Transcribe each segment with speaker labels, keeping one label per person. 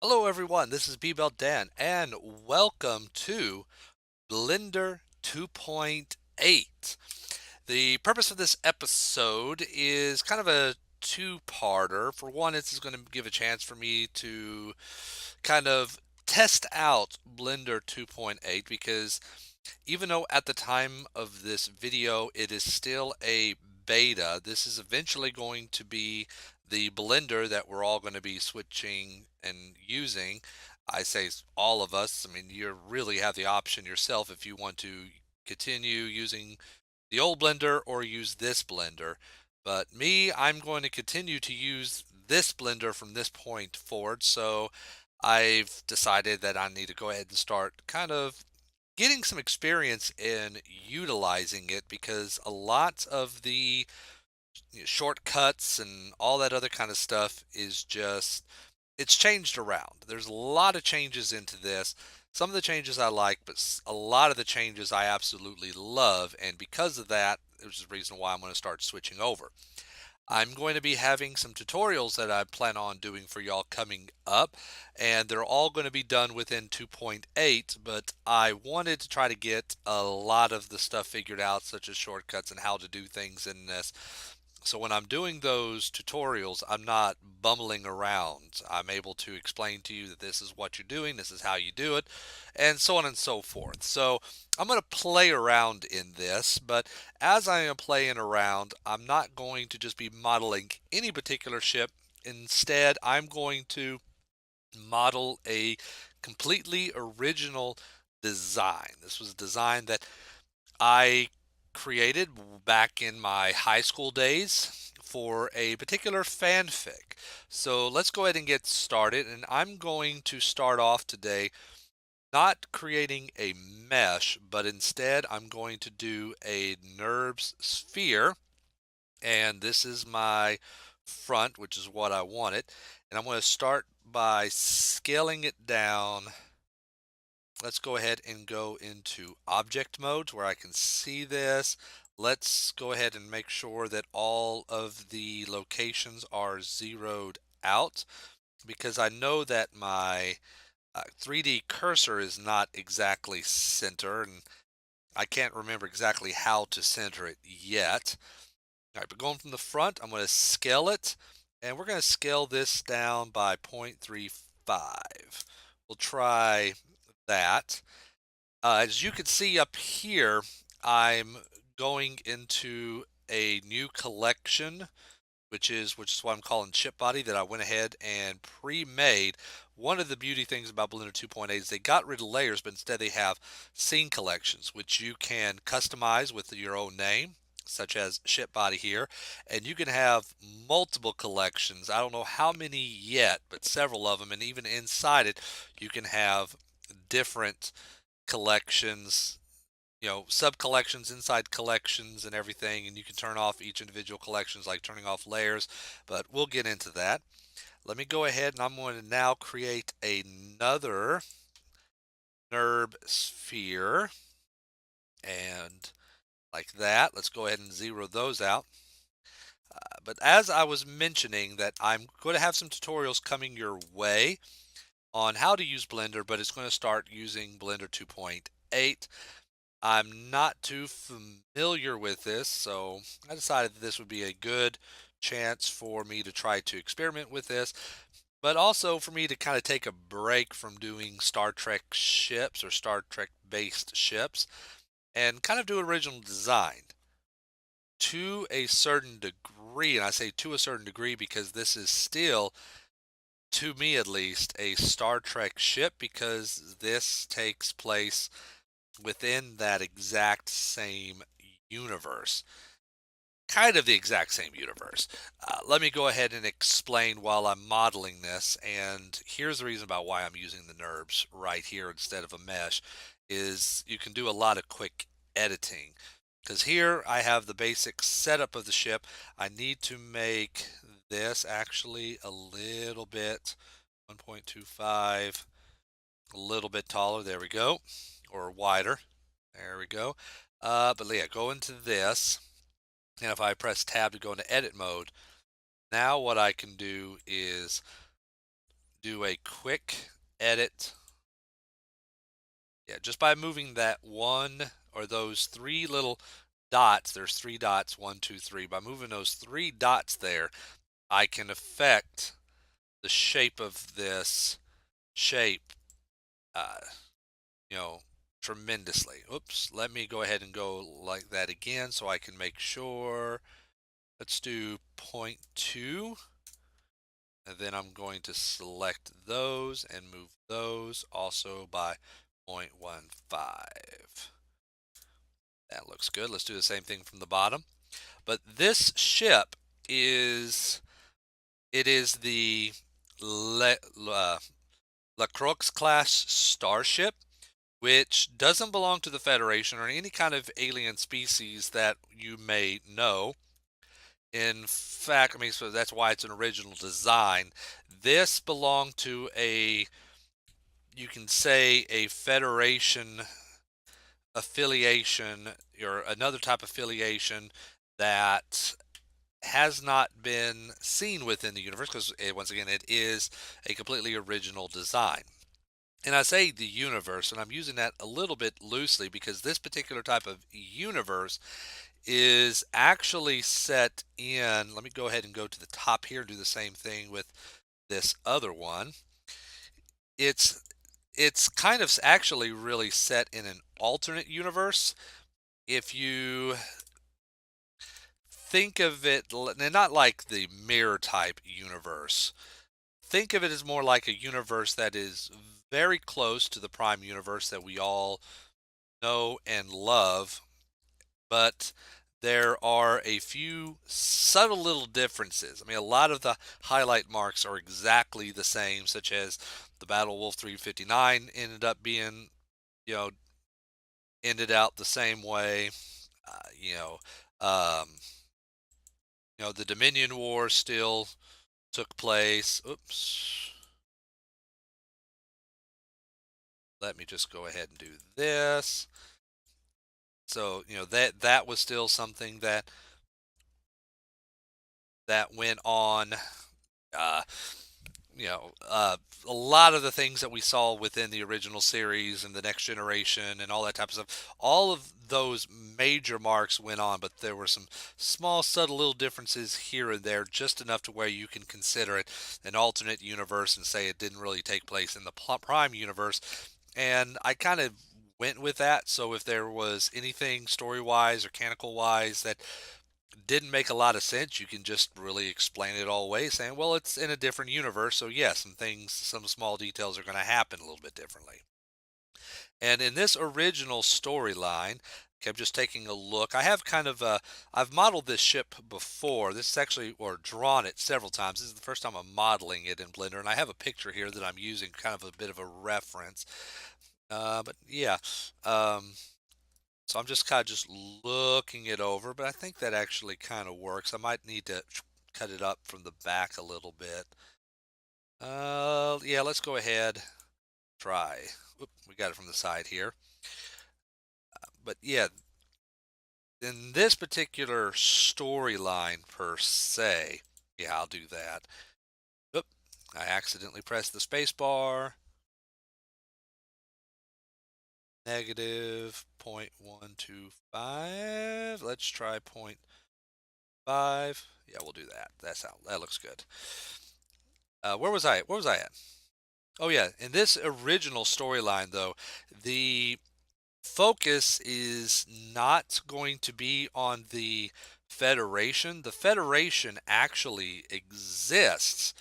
Speaker 1: Hello everyone, this is Bbeltdan and welcome to Blender 2.8. The purpose of this episode is kind of a two-parter. For one, this is going to give a chance for me to kind of test out Blender 2.8 because even though at the time of this video it is still a beta, this is eventually going to be the blender that we're all going to be switching and using. I say all of us. I mean, you really have the option yourself if you want to continue using the old blender or use this blender. But me, I'm going to continue to use this blender from this point forward. So I've decided that I need to go ahead and start kind of getting some experience in utilizing it because a lot of the shortcuts and all that other kind of stuff is just it's changed around. There's a lot of changes into this. Some of the changes I like, but a lot of the changes I absolutely love, and because of that, there's the reason why I'm going to start switching over. I'm going to be having some tutorials that I plan on doing for y'all coming up, and they're all going to be done within 2.8, but I wanted to try to get a lot of the stuff figured out, such as shortcuts and how to do things in this. So when I'm doing those tutorials, I'm not bumbling around. I'm able to explain to you that this is what you're doing, this is how you do it, and so on and so forth. So I'm going to play around in this, but as I am playing around, I'm not going to just be modeling any particular ship. Instead, I'm going to model a completely original design. This was a design that I created back in my high school days for a particular fanfic. So let's go ahead and get started. And I'm going to start off today not creating a mesh, but instead I'm going to do a NURBS sphere. And this is my front, which is what I wanted. And I'm going to start by scaling it down. Let's go ahead and go into object mode where I can see this. Let's go ahead and make sure that all of the locations are zeroed out because I know that my 3D cursor is not exactly center and I can't remember exactly how to center it yet. All right, but going from the front, I'm going to scale it and we're going to scale this down by 0.35. We'll try that. As you can see up here, I'm going into a new collection, which is what I'm calling chip body that I went ahead and pre-made. One of the beauty things about Blender 2.8 is they got rid of layers, but instead they have scene collections, which you can customize with your own name, such as ship body here, and you can have multiple collections. I don't know how many yet, but several of them, and even inside it, you can have different collections, sub collections inside collections and everything, and you can turn off each individual collections like turning off layers, but we'll get into that. Let me go ahead and I'm going to now create another NURB sphere and like that. Let's go ahead and zero those out. But as I was mentioning that I'm going to have some tutorials coming your way on how to use Blender, but it's going to start using Blender 2.8. I'm not too familiar with this, so I decided that this would be a good chance for me to try to experiment with this, but also for me to kind of take a break from doing Star Trek ships or Star Trek based ships and kind of do original design to a certain degree. And I say to a certain degree because this is still, to me at least, a Star Trek ship because this takes place within that exact same universe. Kind of the exact same universe. Let me go ahead and explain while I'm modeling this. And here's the reason about why I'm using the NURBS right here instead of a mesh is you can do a lot of quick editing. Because here I have the basic setup of the ship. I need to make this actually a little bit 1.25, a little bit taller. There we go. Or wider. There we go. But yeah, go into this. And if I press tab to go into edit mode, now what I can do is do a quick edit. Yeah, just by moving that one or those three little dots, there's three dots, one, two, three. By moving those three dots there, I can affect the shape of this shape, uh, you know, tremendously. Oops, let me go ahead and go like that again so I can make sure. Let's do 0.2. And then I'm going to select those and move those also by 0.15. That looks good. Let's do the same thing from the bottom. But this ship is, it is the LaCroix class starship, which doesn't belong to the Federation or any kind of alien species that you may know. In fact, I mean, so that's why it's an original design. This belonged to a, you can say, a Federation affiliation or another type of affiliation that has not been seen within the universe because, once again, it is a completely original design. And I say the universe, and I'm using that a little bit loosely because this particular type of universe is actually set in. Let me go ahead and go to the top here and do the same thing with this other one. It's it's kind of actually really set in an alternate universe. If you think of it, not like the mirror type universe, think of it as more like a universe that is very close to the prime universe that we all know and love, but there are a few subtle little differences. I mean, a lot of the highlight marks are exactly the same, such as the Battle Wolf 359 ended up being, you know, ended out the same way. Uh, you know, um, the Dominion War still took place. Oops. Let me just go ahead and do this. So, that was still something that went on. Uh, a lot of the things that we saw within the original series and the next generation and all that type of stuff, all of those major marks went on, but there were some small, subtle little differences here and there, just enough to where you can consider it an alternate universe and say it didn't really take place in the prime universe. And I kind of went with that. So if there was anything story wise or canonical wise that didn't make a lot of sense, you can just really explain it all away, saying, well, it's in a different universe, so yes, some small details are going to happen a little bit differently. And in this original storyline, okay, I'm just taking a look. I have I've modeled this ship before. This is actually, or drawn it several times. This is the first time I'm modeling it in Blender, and I have a picture here that I'm using, kind of a bit of a reference. But yeah, um, so I'm just kind of just looking it over, but I think that actually kind of works. I might need to cut it up from the back a little bit. Yeah, let's go ahead, try. Oop, we got it from the side here. But yeah, in this particular storyline per se, yeah, I'll do that. Oop, I accidentally pressed the space bar. Negative 0.125. Let's try 0.5. Yeah, we'll do that. That looks good. Where was I? Where was I at? Oh yeah, in this original storyline though, the focus is not going to be on the Federation. The Federation actually exists.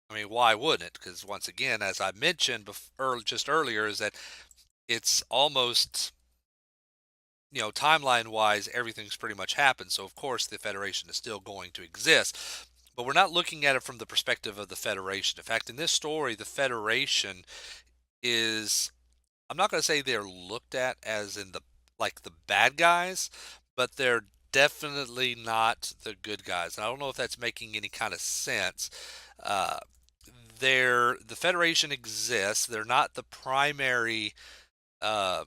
Speaker 1: I mean, why wouldn't it? Because once again, as I mentioned just earlier, is that it's almost, timeline wise, everything's pretty much happened. So, of course, the Federation is still going to exist. But we're not looking at it from the perspective of the Federation. In fact, in this story, the Federation is, I'm not going to say they're looked at as in the bad guys, but they're definitely not the good guys. And I don't know if that's making any kind of sense. Uh, the Federation exists. They're not the primary, uh,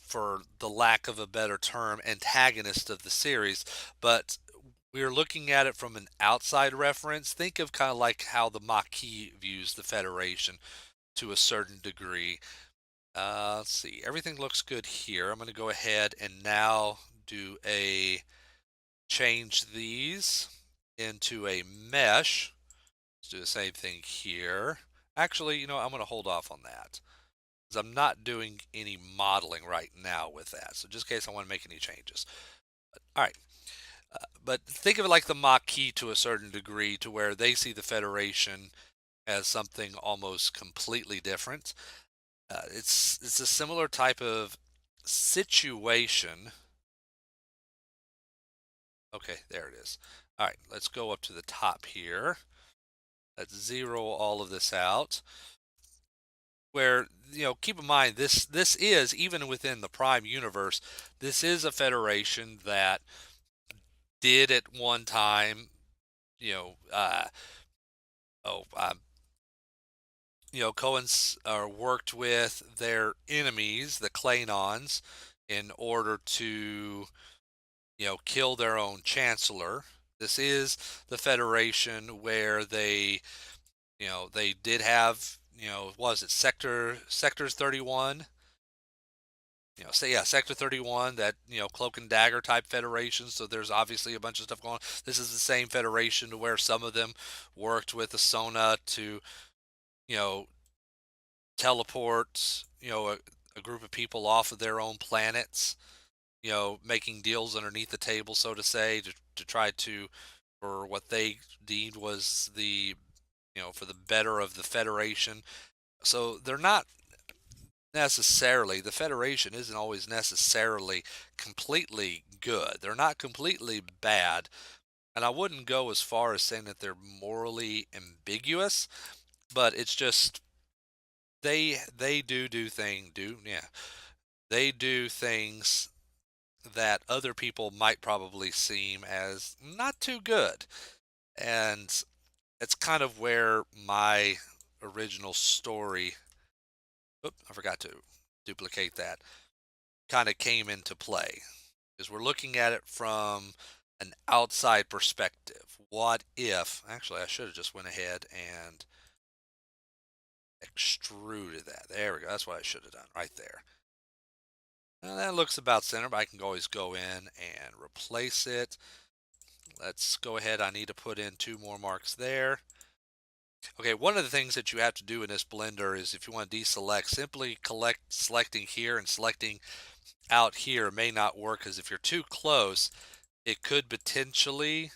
Speaker 1: for the lack of a better term, antagonist of the series, but we are looking at it from an outside reference, think of kind of like how the Maquis views the Federation to a certain degree. Let's see. Everything looks good here. I'm going to go ahead and now do a change these into a mesh. Let's do the same thing here. Actually, I'm going to hold off on that because I'm not doing any modeling right now with that. So just in case I want to make any changes. All right. But think of it like the Maquis to a certain degree, to where they see the Federation as something almost completely different. It's a similar type of situation. Okay, there it is. All right, let's go up to the top here. Let's zero all of this out. Where, keep in mind, this is, even within the Prime universe, this is a Federation that did at one time, you know, uh, oh, Cohen's worked with their enemies, the Klingons, in order to, kill their own chancellor. This is the Federation where they did have, was it Sectors 31? Sector 31, that, Cloak and Dagger type Federation. So there's obviously a bunch of stuff going on. This is the same Federation to where some of them worked with the Sona to, you know, teleport, a group of people off of their own planets, making deals underneath the table, so to say, to try to, for what they deemed was for the better of the Federation. So they're not necessarily, the Federation isn't always necessarily completely good. They're not completely bad. And I wouldn't go as far as saying that they're morally ambiguous, but it's just they they do things that other people might probably seem as not too good. And it's kind of where my original story, I forgot to duplicate that, kind of came into play. Because we're looking at it from an outside perspective. What if, actually, I should have just went ahead and extruded that. There we go. That's what I should have done right there. Now that looks about center, but I can always go in and replace it. Let's go ahead. I need to put in 2 more marks there. Okay, one of the things that you have to do in this blender is, if you want to deselect, simply selecting here and selecting out here may not work, because if you're too close, it could potentially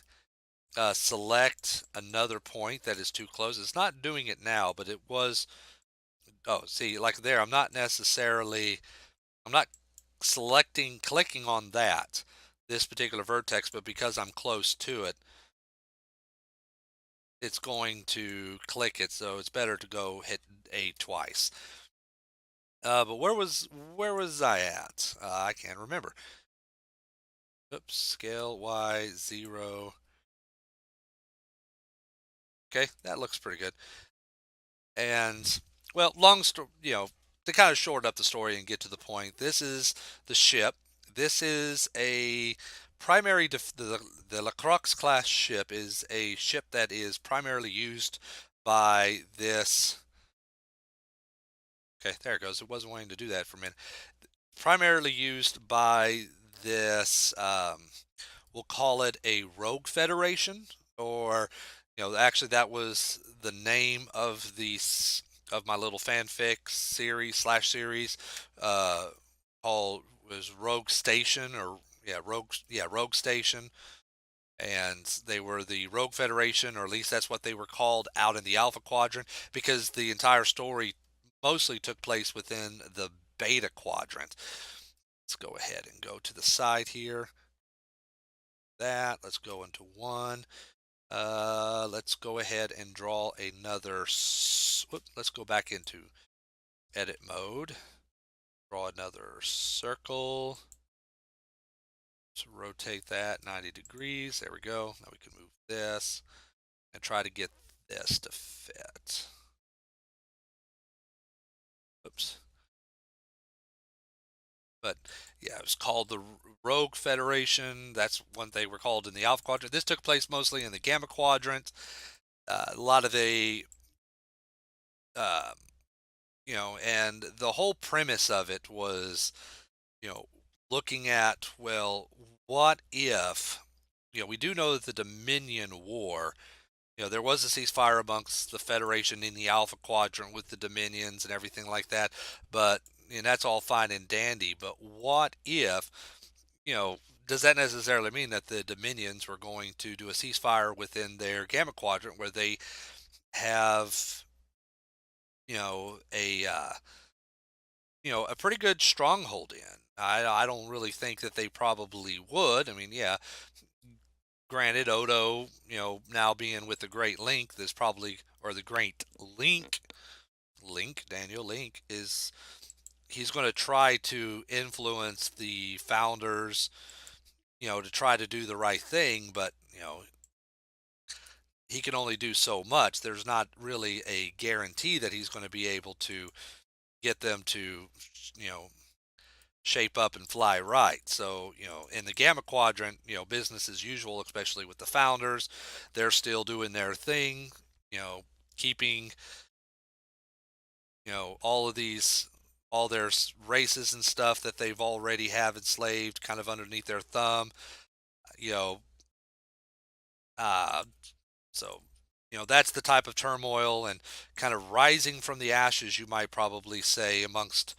Speaker 1: select another point that is too close. It's not doing it now, but it was. Oh, see, like there, I'm not clicking on this particular vertex, but because I'm close to it, it's going to click it. So it's better to go hit A twice. But where was I at? I can't remember. Oops, scale Y 0. Okay, that looks pretty good. And, well, long story, to kind of short up the story and get to the point, this is the ship. This is a primary, the LaCroix class ship is a ship that is primarily used by this. Okay, there it goes. It wasn't wanting to do that for a minute. Primarily used by this, we'll call it a rogue federation, or, actually that was the name of my little fanfic series, uh, called, was Rogue Station, or Rogue Station. And they were the Rogue Federation, or at least that's what they were called out in the Alpha Quadrant, because the entire story mostly took place within the Beta Quadrant. Let's go ahead and go to the side here. Let's go into one. Let's go ahead and draw another. Let's go back into edit mode. Draw another circle. Let's rotate that 90 degrees. There we go. Now we can move this and try to get this to fit. Oops. but yeah, it was called the Rogue Federation. That's what they were called in the Alpha Quadrant. This took place mostly in the Gamma Quadrant. A lot of the, uh, and the whole premise of it was, you know, looking at, well, what if, we do know that the Dominion War, there was a ceasefire amongst the Federation in the Alpha Quadrant with the Dominions and everything like that, but and that's all fine and dandy. But what if, you know, does that necessarily mean that the Dominions were going to do a ceasefire within their Gamma Quadrant where they have, a pretty good stronghold in? I don't really think that they probably would. I mean, yeah, granted, Odo, now being with the Great Link, is probably, or the Great Link, Daniel Link, he's going to try to influence the founders, to try to do the right thing, but, he can only do so much. There's not really a guarantee that he's going to be able to get them to, you know, shape up and fly right. So, in the Gamma Quadrant, business as usual, especially with the founders. They're still doing their thing, keeping, all of these, all their races and stuff that they've already have enslaved kind of underneath their thumb, you know, uh, so, that's the type of turmoil and kind of rising from the ashes, you might probably say, amongst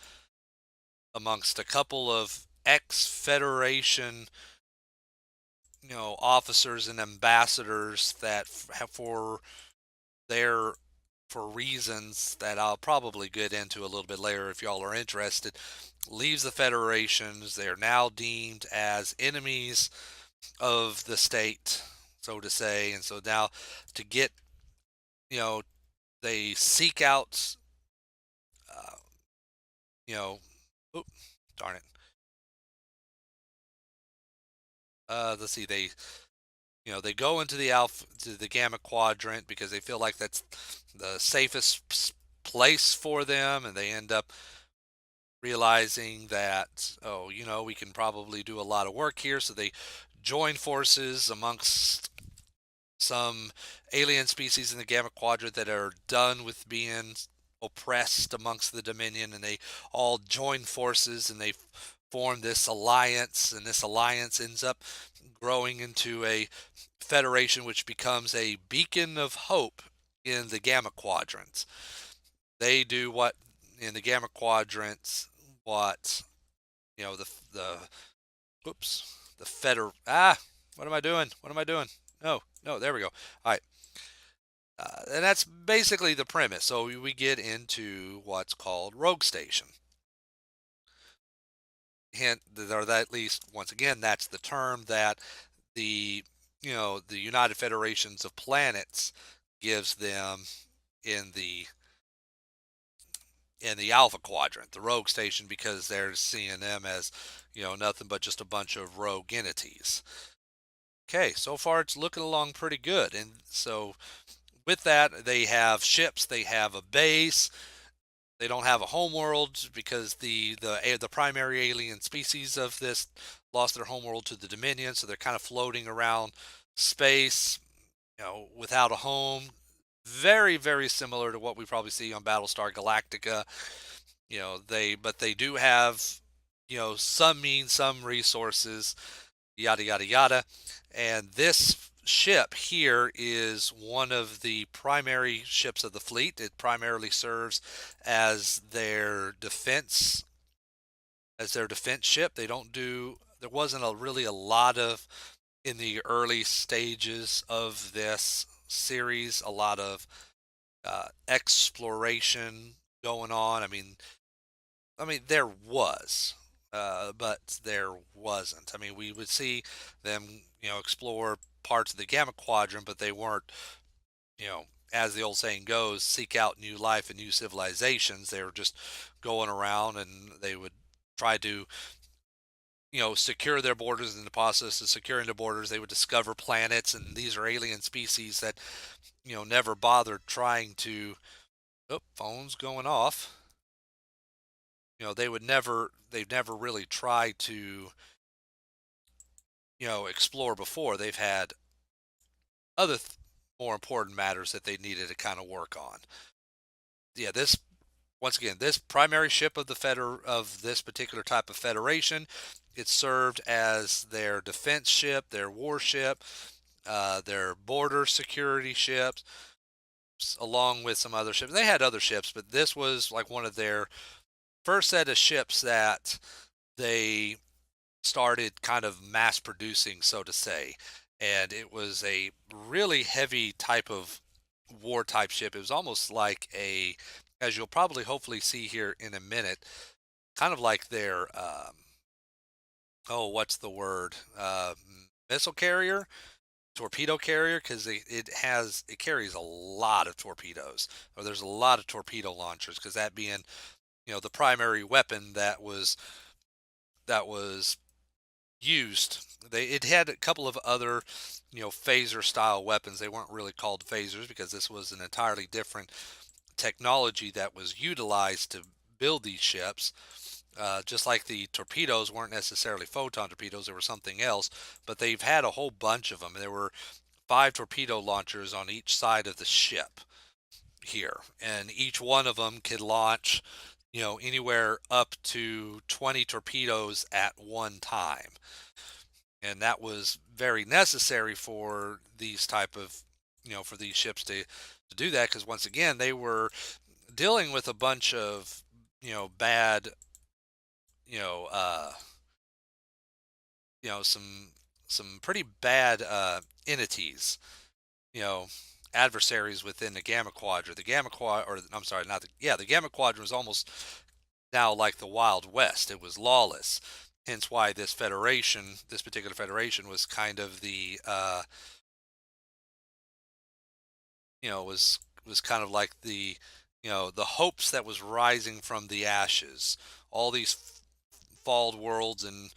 Speaker 1: a couple of ex-Federation, officers and ambassadors that their for reasons that I'll probably get into a little bit later if y'all are interested, leaves the Federations. They are now deemed as enemies of the state, so to say, and so now to get, you know, they seek out, uh, you know, oop, darn it. Let's see, they go into the alpha to the gamma quadrant because they feel like that's the safest place for them, and they end up realizing that, oh, we can probably do a lot of work here. So they join forces amongst some alien species in the gamma quadrant that are done with being oppressed amongst the Dominion, and they all join forces and they form this alliance, and this alliance ends up growing into a federation which becomes a beacon of hope in the gamma quadrants. They do what in the gamma quadrants, what the whoops, the feder what am I doing? What am I doing? No, no, there we go. All right. And that's basically the premise. So we get into what's called Rogue Station. Hint, or that, at least once again, that's the term that the the United Federations of Planets gives them in the Alpha Quadrant, the Rogue Station, because they're seeing them as nothing but just a bunch of rogue entities. Okay, so far it's looking along pretty good, and so with that, they have ships, they have a base. They don't have a homeworld because the primary alien species of this lost their homeworld to the Dominion, so they're kind of floating around space, without a home. Very, very similar to what we probably see on Battlestar Galactica. They do have, some means, some resources, yada yada yada. And this ship here is one of the primary ships of the fleet. It primarily serves as their defense ship. They don't do There wasn't really a lot of, in the early stages of this series, a lot of exploration going on. I mean, there was, but there wasn't. I mean, we would see them, explore parts of the Gamma Quadrant, but they weren't, as the old saying goes, seek out new life and new civilizations. They were just going around, and they would try to, secure their borders. In the process of securing the borders, they would discover planets, and these are alien species that, never bothered trying to. Oh, phone's going off. they've never really tried to, explore before. They've had other more important matters that they needed to kind of work on. Yeah, this once again, this primary ship of of this particular type of federation, it served as their defense ship, their warship, their border security ships, along with some other ships. They had other ships, but this was like one of their first set of ships that they started kind of mass producing, so to say. And it was a really heavy type of war type ship. It was almost like as you'll probably hopefully see here in a minute, kind of like their, oh, what's the word? Missile carrier, torpedo carrier, because it carries a lot of torpedoes, or there's a lot of torpedo launchers, because that being, the primary weapon that was used. It had a couple of other, phaser style weapons. They weren't really called phasers because this was an entirely different technology that was utilized to build these ships. Just like the torpedoes weren't necessarily photon torpedoes, they were something else, but they've had a whole bunch of them. There were 5 torpedo launchers on each side of the ship here, and each one of them could launch, anywhere up to 20 torpedoes at one time. And that was very necessary for these type of, for these ships to do that, because once again they were dealing with a bunch of, bad, you know uh some pretty bad entities, you know adversaries within the Gamma Quadrant. The Gamma Quad, or I'm sorry, not the yeah, the Gamma Quadrant was almost now like the Wild West. It was lawless. Hence why this particular federation, was kind of the, was kind of like the hopes that was rising from the ashes. All these falled worlds and,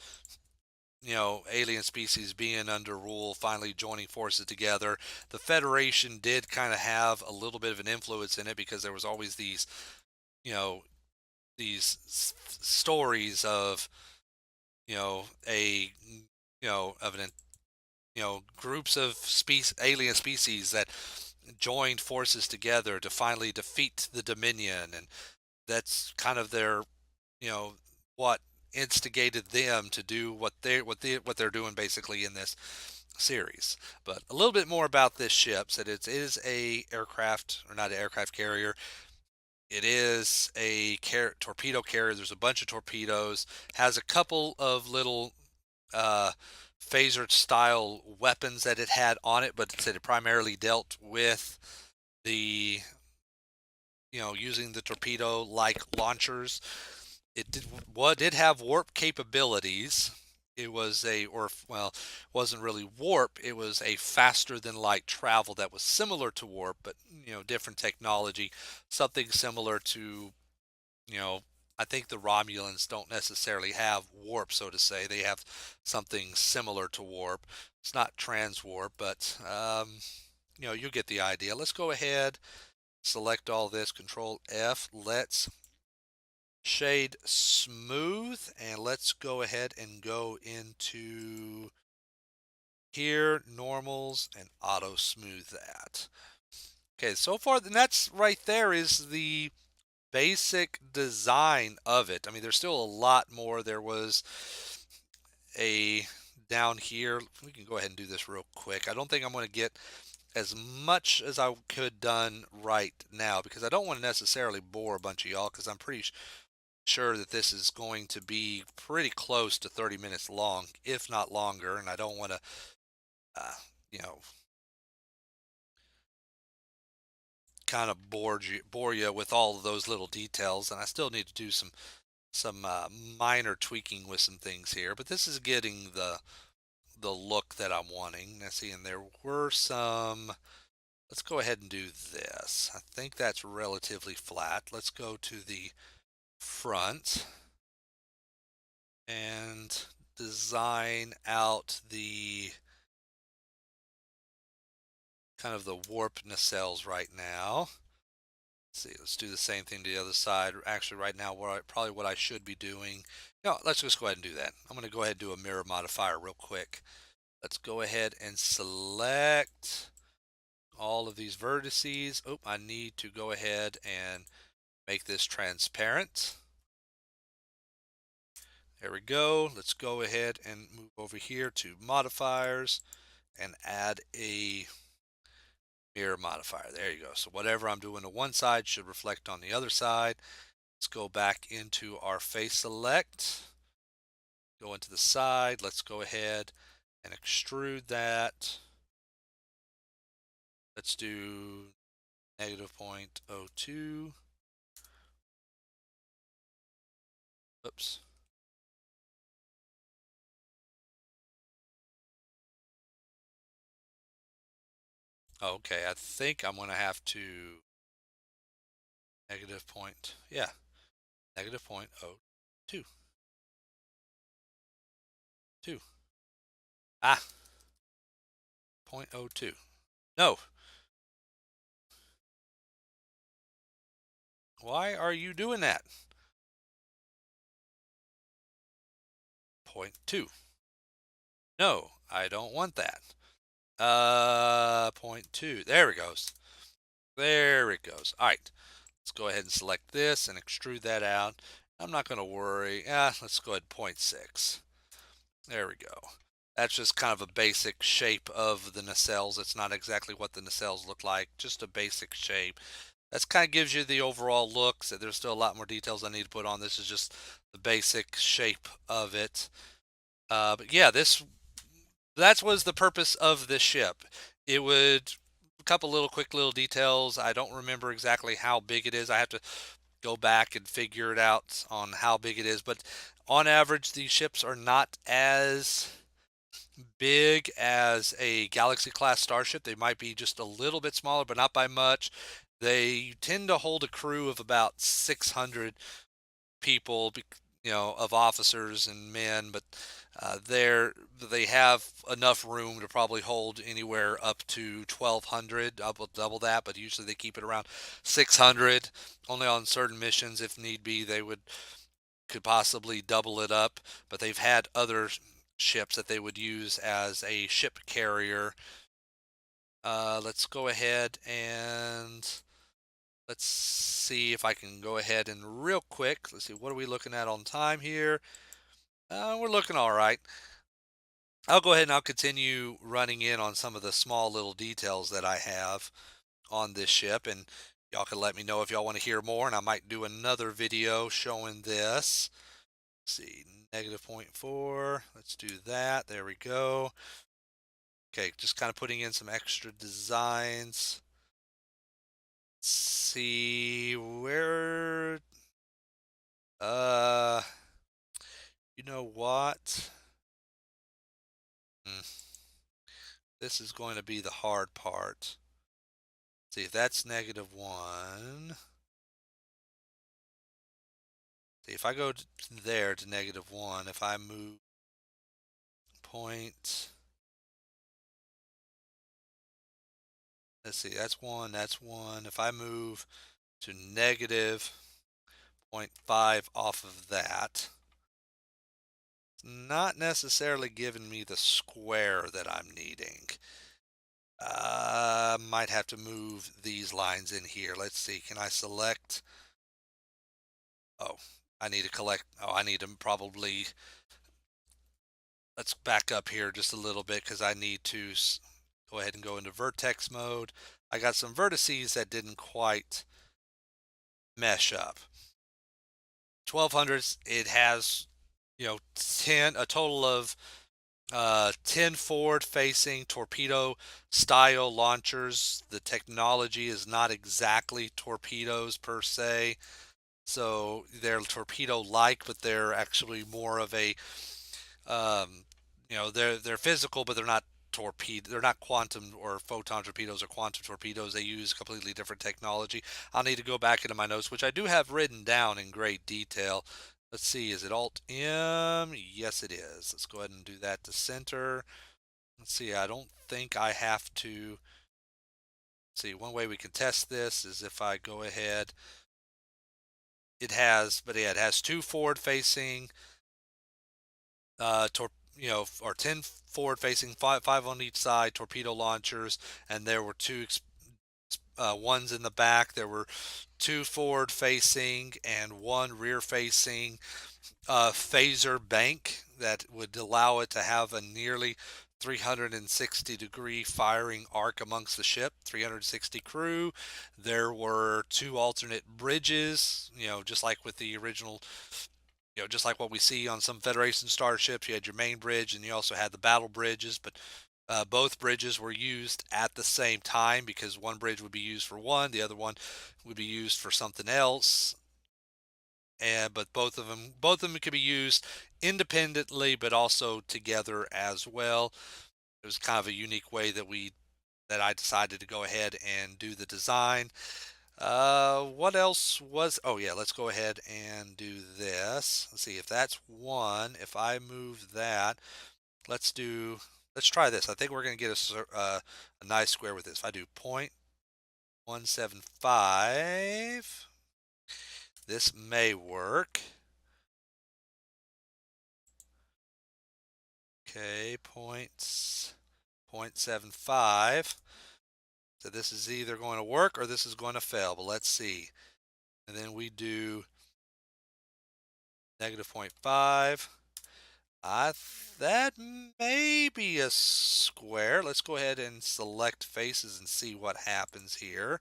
Speaker 1: alien species being under rule, finally joining forces together. The Federation did kind of have a little bit of an influence in it, because there was always you know, stories of, a, of an, groups of alien species that joined forces together to finally defeat the Dominion, and that's kind of their, you know, what instigated them to do what they're doing basically in this series. But a little bit more about this ship. That it is a aircraft, or not an aircraft carrier. It is a torpedo carrier. There's a bunch of torpedoes. Has a couple of little, uh, phaser style weapons that it had on it, but it said it primarily dealt with the, using the torpedo like launchers. It did have warp capabilities. It was wasn't really warp. It was a faster than light travel that was similar to warp, but, different technology. Something similar to, you know, I think the Romulans don't necessarily have warp, so to say. They have something similar to warp. It's not transwarp, but, you get the idea. Let's go ahead, select all this, Control F. Let's shade smooth, and let's go ahead and go into here, normals, and auto smooth that. Okay, so far, and that's right there is the basic design of it. I mean, there's still a lot more. There was a down here. We can go ahead and do this real quick. I don't think I'm going to get as much as I could done right now, because I don't want to necessarily bore a bunch of y'all, because I'm pretty sure that this is going to be pretty close to 30 minutes long, if not longer, and I don't want to, uh, you know, kind of bore you with all of those little details, and I still need to do some minor tweaking with some things here, but this is getting the look that I'm wanting. Let's see, and there were some. Let's go ahead and do this. I think that's relatively flat. Let's go to the front and design out the kind of the warp nacelles right now. See, let's do the same thing to the other side. Actually, right now, probably what I should be doing. No, let's just go ahead and do that. I'm going to go ahead and do a mirror modifier real quick. Let's go ahead and select all of these vertices. Oh, I need to go ahead and make this transparent. There we go. Let's go ahead and move over here to modifiers and add a mirror modifier. There you go. So whatever I'm doing to one side should reflect on the other side. Let's go back into our face select, go into the side. Let's go ahead and extrude that. Let's do -0.02. Oops. Okay, I think I'm going to have to negative point, yeah, -0.02. Ah, 0.02. No, why are you doing that? 0.2. No, I don't want that. 0.2. There it goes. There it goes. All right. Let's go ahead and select this and extrude that out. I'm not going to worry. Let's go ahead 0.6. There we go. That's just kind of a basic shape of the nacelles. It's not exactly what the nacelles look like, just a basic shape. That kind of gives you the overall look. So there's still a lot more details I need to put on. This is just the basic shape of it. But yeah, that was the purpose of this ship. It would a couple little quick little details. I don't remember exactly how big it is. I have to go back and figure it out on how big it is. But on average, these ships are not as big as a Galaxy class starship. They might be just a little bit smaller, but not by much. They tend to hold a crew of about 600 people, of officers and men, but they have enough room to probably hold anywhere up to 1,200, double that, but usually they keep it around 600. Only on certain missions, if need be, they could possibly double it up, but they've had other ships that they would use as a ship carrier. Let's go ahead and let's see if I can go ahead and real quick, let's see, what are we looking at on time here? We're looking all right. I'll go ahead and I'll continue running in on some of the small little details that I have on this ship, and y'all can let me know if y'all want to hear more, and I might do another video showing this. Let's see, -0.4. Let's do that. There we go. Okay, just kind of putting in some extra designs. Let's see where. Uh, you know what? Hmm, this is going to be the hard part. See if that's -1. See if I go there to -1. If I move point. Let's see, that's 1, that's 1. If I move to -0.5 off of that, not necessarily giving me the square that I'm needing. Might have to move these lines in here. Let's see, can I select? Oh, I need to collect. Oh, I need to probably, let's back up here just a little bit because I need to go ahead and go into vertex mode. I got some vertices that didn't quite mesh up. 1200s, it has, a total of 10 forward facing torpedo style launchers. The technology is not exactly torpedoes per se. So they're torpedo like, but they're actually more of a, um, they're physical, but they're not torpedo. They're not quantum or photon torpedoes or quantum torpedoes. They use completely different technology. I'll need to go back into my notes, which I do have written down in great detail. Let's see, is it Alt M? Yes, it is. Let's go ahead and do that to center. Let's see, I don't think I have to see, one way we can test this is if I go ahead. It has two forward facing, or 10 forward facing, five on each side torpedo launchers, and there were two ones in the back. There were two forward facing and one rear facing phaser bank that would allow it to have a nearly 360-degree firing arc amongst the ship, 360 crew. There were two alternate bridges, just like with the original, just like what we see on some Federation starships. You had your main bridge and you also had the battle bridges, but both bridges were used at the same time because one bridge would be used for one, the other one would be used for something else. And but both of them could be used independently, but also together as well. It was kind of a unique way that I decided to go ahead and do the design. What else was? Oh yeah, let's go ahead and do this. Let's see if that's one. If I move that, let's do. Let's try this. I think we're going to get a nice square with this. If I do 0.175, this may work. Okay, 0.75. So this is either going to work or this is going to fail, but let's see. And then we do negative 0.5. That may be a square. Let's go ahead and select faces and see what happens here.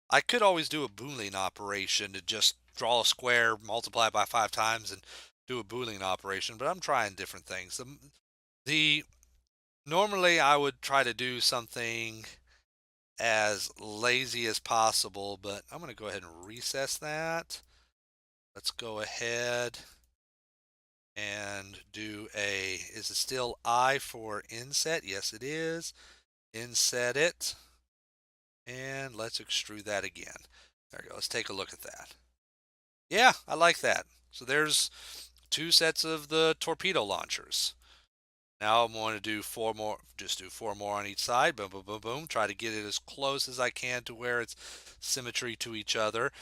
Speaker 1: I could always do a Boolean operation to just draw a square, multiply by 5 times, and do a Boolean operation, but I'm trying different things. The Normally I would try to do something as lazy as possible, but I'm going to go ahead and recess that. Let's go ahead and is it still I for inset? Yes, it is. Inset it. And let's extrude that again. There we go. Let's take a look at that. Yeah, I like that. So there's two sets of the torpedo launchers. Now I'm going to do four more, just do four more on each side. Boom, boom, boom, boom. Try to get it as close as I can to where it's symmetry to each other.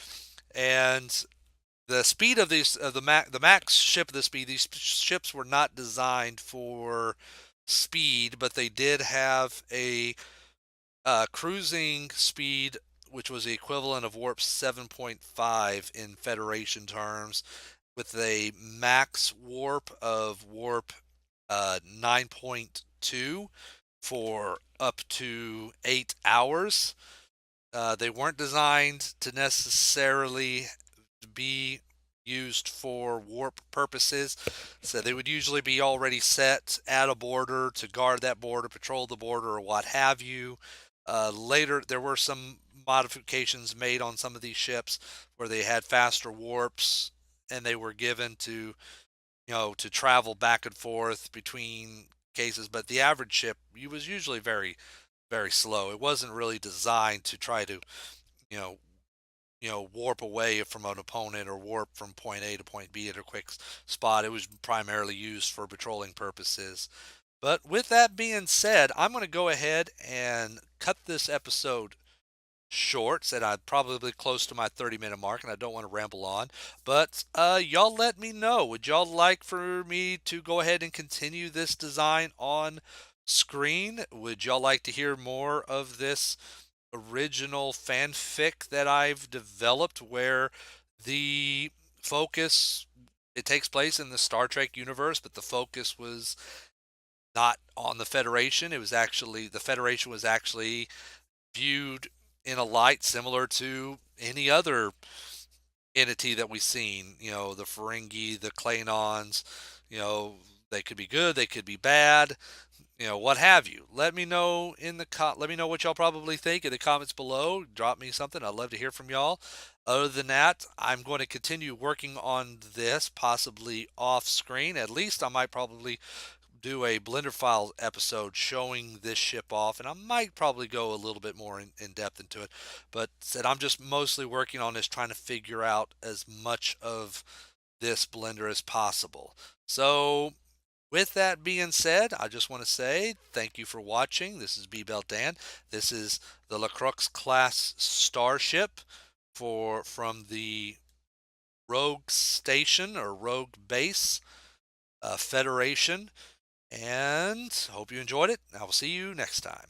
Speaker 1: And the speed of the max ship of the speed, these ships were not designed for speed, but they did have a cruising speed which was the equivalent of warp 7.5 in Federation terms, with a max warp of warp 9.2 for up to 8 hours. They weren't designed to necessarily be used for warp purposes, so they would usually be already set at a border to guard that border, patrol the border, or what have you. Later, there were some modifications made on some of these ships where they had faster warps, and they were given to travel back and forth between cases. But the average ship was usually very, very slow. It wasn't really designed to try to, you know, warp away from an opponent or warp from point A to point B at a quick spot. It was primarily used for patrolling purposes. But with that being said, I'm going to go ahead and cut this episode short. Said I'm probably close to my 30-minute mark, and I don't want to ramble on. But y'all let me know. Would y'all like for me to go ahead and continue this design on screen? Would y'all like to hear more of this original fanfic that I've developed where the focus it takes place in the Star Trek universe, but the focus was not on the Federation. It was actually the Federation was actually viewed in a light similar to any other entity that we've seen. The Ferengi, the Klingons. They could be good, they could be bad. What have you. Let me know let me know what y'all probably think in the comments below. Drop me something. I'd love to hear from y'all. Other than that, I'm going to continue working on this, possibly off screen. At least I might probably do a Blender file episode showing this ship off, and I might probably go a little bit more in depth into it. But said I'm just mostly working on this, trying to figure out as much of this Blender as possible. So With that being said, I just want to say thank you for watching. This is Bbeltdan. This is the LaCroix class starship from the Rogue Station or Rogue Base Federation. And hope you enjoyed it. I will see you next time.